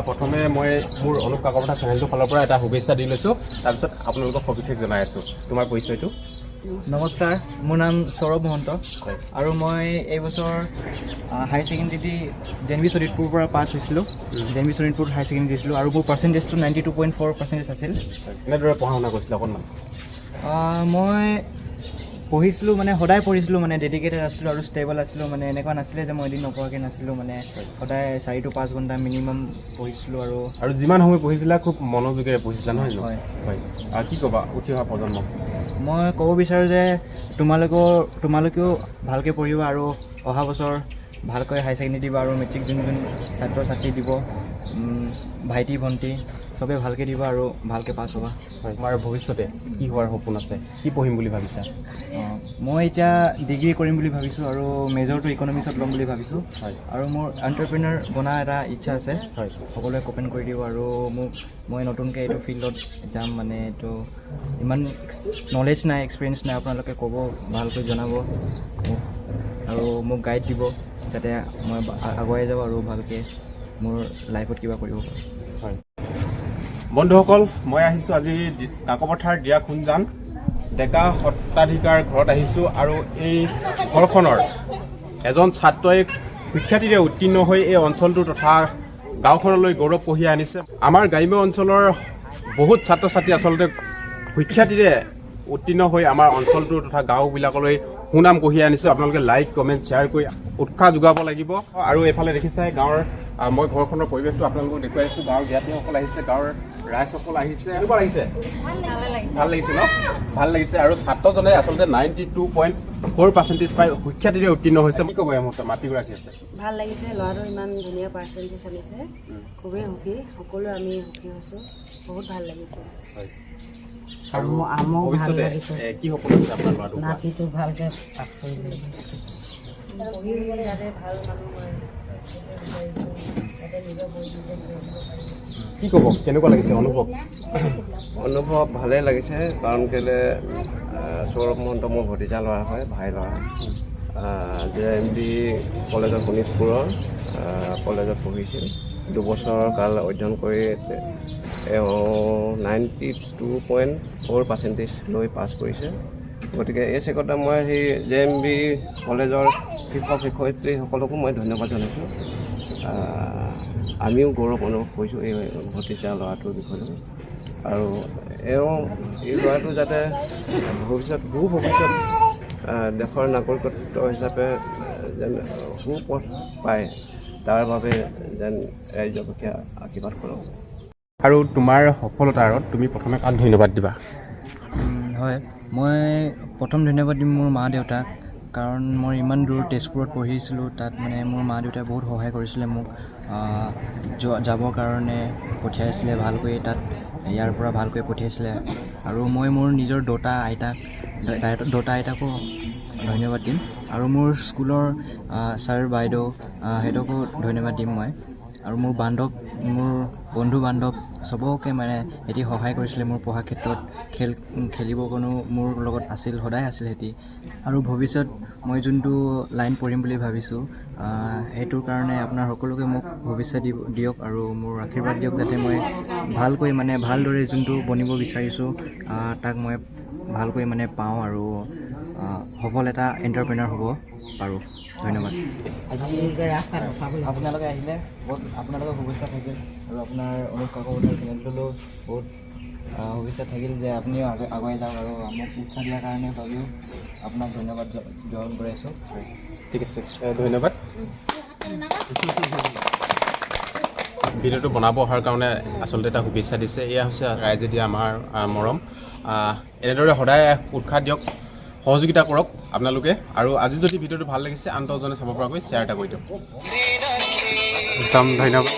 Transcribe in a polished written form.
প্ৰথমে মই মোৰ অনুপ কাকপথাৰ চেনেলটোৰ ফালৰ পৰা এটা শুভেচ্ছা দি লৈছোঁ তাৰপিছত আপোনালোকক সবিশেষ জনাই আছোঁ তোমাৰ পৰিচয়টো নমস্কাৰ মোৰ নাম সৌৰভ মহন্ত আৰু মই এই বছৰ হাই ছেকেণ্ডেৰী জেনবি শোণিতপুৰৰ পৰা পাছ হৈছিলোঁ জেনবি শোণিতপুৰত হাই ছেকেণ্ডেৰী দিছিলোঁ আৰু মোৰ পাৰ্চেণ্টেজটো 92.4% আছিল এনেদৰে পঢ়া শুনা কৰিছিলে অকণমান মই পঢ়িছিলোঁ মানে সদায় পঢ়িছিলোঁ মানে ডেডিকেটেড আছিলোঁ আৰু ষ্টেবল আছিলোঁ মানে এনেকুৱা নাছিলে যে মই এদিন নপঢ়াকৈ নাছিলোঁ মানে সদায় 4 to 5 ঘণ্টা মিনিমাম পঢ়িছিলোঁ আৰু যিমান সময় পঢ়িছিলা খুব মনোযোগেৰে পঢ়িছিলা নহয় হয় হয় আৰু কি ক'বা উঠি অহা প্ৰজন্মক মই ক'ব বিচাৰোঁ যে তোমালোকেও ভালকৈ পঢ়িবা আৰু অহা বছৰ ভালকৈ হাই ছেকেণ্ডেৰী দিবা আৰু মেট্ৰিক যোন ছাত্ৰ ছাত্ৰী দিব ভাইটি ভণ্টি চবেই ভালকৈ দিবা আৰু ভালকৈ পাছ হ'বা হয় তোমাৰ ভৱিষ্যতে কি হোৱাৰ সপোন আছে কি পঢ়িম বুলি ভাবিছা মই এতিয়া ডিগ্ৰী কৰিম বুলি ভাবিছোঁ আৰু মেজৰটো ইকনমিক্সত ল'ম বুলি ভাবিছোঁ হয় আৰু মোৰ এণ্টাৰপ্ৰেনাৰ বনা এটা ইচ্ছা আছে হয় সকলোৱে কমেণ্ট কৰি দিব আৰু মই নতুনকৈ এইটো ফিল্ডত যাম মানে এইটো ইমান নলেজ নাই এক্সপিৰিয়েঞ্চ নাই আপোনালোকে ক'ব ভালকৈ জনাব মোক আৰু মোক গাইড দিব যাতে মই আগুৱাই যাওঁ আৰু ভালকৈ মোৰ লাইফত কিবা কৰিব পাৰোঁ হয় বন্ধুসকল মই আহিছোঁ আজি কাকপথাৰ দিয়া খুঞ্জান ডেকা সত্ৰাধিকাৰ ঘৰত আহিছোঁ আৰু এই ঘৰখনৰ এজন ছাত্ৰই সুখ্যাতিৰে উত্তীৰ্ণ হৈ এই অঞ্চলটো তথা গাঁওখনলৈ গৌৰৱ কঢ়িয়াই আনিছে আমাৰ গ্ৰাম্য অঞ্চলৰ বহুত ছাত্ৰ ছাত্ৰী আচলতে সুখ্যাতিৰে উত্তীৰ্ণ হৈ আমাৰ অঞ্চলটো তথা গাঁওবিলাকলৈ সুনাম কঢ়িয়াই আনিছে আপোনালোকে লাইক কমেণ্ট শ্বেয়াৰ কৰি উৎসাহ যোগাব লাগিব আৰু এইফালে দেখিছে গাঁৱৰ মই ঘৰখনৰ পৰিৱেশটো আপোনালোকক দেখুৱাই আছোঁ গাঁৱৰ জ্ঞাতিসকল আহিছে গাঁৱৰ ৰাইজসকল আহিছে এনেকুৱা লাগিছে ভাল লাগিছে ন ভাল লাগিছে আৰু ছাত্ৰজনে আচলতে 92.4% পাই সুখ্যাতিৰে উত্তীৰ্ণ হৈছে কি ক'ব এই মুহূৰ্তত মাতৃগৰাকী আছে ভাল লাগিছে ল'ৰাটোৰ ইমান ধুনীয়া পাৰ্চেণ্টেজ আনিছে খুবেই সুখী সকলোৱে আমি সুখী হৈছোঁ বহুত ভাল লাগিছে আৰু আমাক ভাল ভৱিষ্যতে লাগিছে কি সপোন আছে আপোনাৰ ল'ৰাটোৰ নাতিটো ভালকৈ পাছ কৰিব পঢ়ি শুনি যাতে ভাল মানুহ হয় যাতে নিজৰ ভৰি নিজে কৰিব পাৰিব কি ক'ব কেনেকুৱা লাগিছে অনুভৱ ভালেই লাগিছে কাৰণ কেলৈ সৌৰভ মহন্ত মোৰ ভতিজা ল'ৰা হয় ভাই ল'ৰা JMB কলেজৰ শোণিতপুৰৰ কলেজত পঢ়িছিল 2 বছৰ কাল অধ্যয়ন কৰি 92.4% লৈ পাছ কৰিছে গতিকে এই চেগতে মই সেই JMB কলেজৰ শিক্ষক শিক্ষয়িত্ৰীসকলকো মই ধন্যবাদ জনাইছোঁ আমিও গৌৰৱ অনুভৱ কৰিছোঁ এই ভতিজা ল'ৰাটোৰ বিষয়ে আৰু এই ল'ৰাটো যাতে ভৱিষ্যত দেশৰ নাগৰিকত্ব হিচাপে যেন সুপথ পায় তাৰ বাবে যেন ৰাইজকে আশীৰ্বাদ কৰক আৰু তোমাৰ সফলতাৰ আঁৰত তুমি প্ৰথমে কাক ধন্যবাদ দিবা হয় মই প্ৰথম ধন্যবাদ দিম মোৰ মা দেউতাক কাৰণ মই ইমান দূৰ তেজপুৰত পঢ়িছিলোঁ তাত মানে মোৰ মা দেউতাই বহুত সহায় কৰিছিলে মোক যাবৰ কাৰণে পঠিয়াইছিলে ভালকৈ তাত ইয়াৰ পৰা ভালকৈ পঠিয়াইছিলে আৰু মই মোৰ নিজৰ দেউতা আইতাকো ধন্যবাদ দিম আৰু মোৰ স্কুলৰ ছাৰ বাইদেউ সিহঁতকো ধন্যবাদ দিম মই আৰু মোৰ বন্ধু বান্ধৱ চবকে মানে সিহঁতি সহায় কৰিছিলে মোৰ পঢ়াৰ ক্ষেত্ৰত খেলিব কোনো মোৰ লগত আছিল সদায় আছিল সিহঁতি আৰু ভৱিষ্যত মই যোনটো লাইন পঢ়িম বুলি ভাবিছোঁ সেইটোৰ কাৰণে আপোনাৰ সকলোকে মোক ভৱিষ্যত দিয়ক আৰু মোৰ আশীৰ্বাদ দিয়ক যাতে মই ভালকৈ মানে ভালদৰে যোনটো বনিব বিচাৰিছোঁ তাক মই ভালকৈ মানে পাওঁ আৰু সফল এটা এণ্টাৰপ্ৰেনাৰ হ'ব পাৰোঁ ধন্যবাদ আজি আপোনালোকে আহিলে বহুত আপোনালোকৰ শুভেচ্ছা থাকিল আৰু আপোনাৰ অনুপ কাকপথাৰ চেনেলটোলৈও বহুত শুভেচ্ছা থাকিল যে আপুনিও আগুৱাই যাওক আৰু মোক উৎসাহ দিয়াৰ কাৰণে বাবেও আপোনাক ধন্যবাদ জ্ঞাপন কৰিছোঁ ঠিক আছে ধন্যবাদ ভিডিঅ'টো বনাব অহাৰ কাৰণে আচলতে এটা শুভেচ্ছা দিছে এয়া হৈছে ৰাইজে দিয়া আমাৰ মৰম এনেদৰে সদায় উৎসাহ দিয়ক সহযোগিতা কৰক আপোনালোকে আৰু আজি যদি ভিডিঅ'টো ভাল লাগিছে আনজনে চাব পৰাকৈ শ্বেয়াৰ এটা কৰি দিয়ক একদম ধন্যবাদ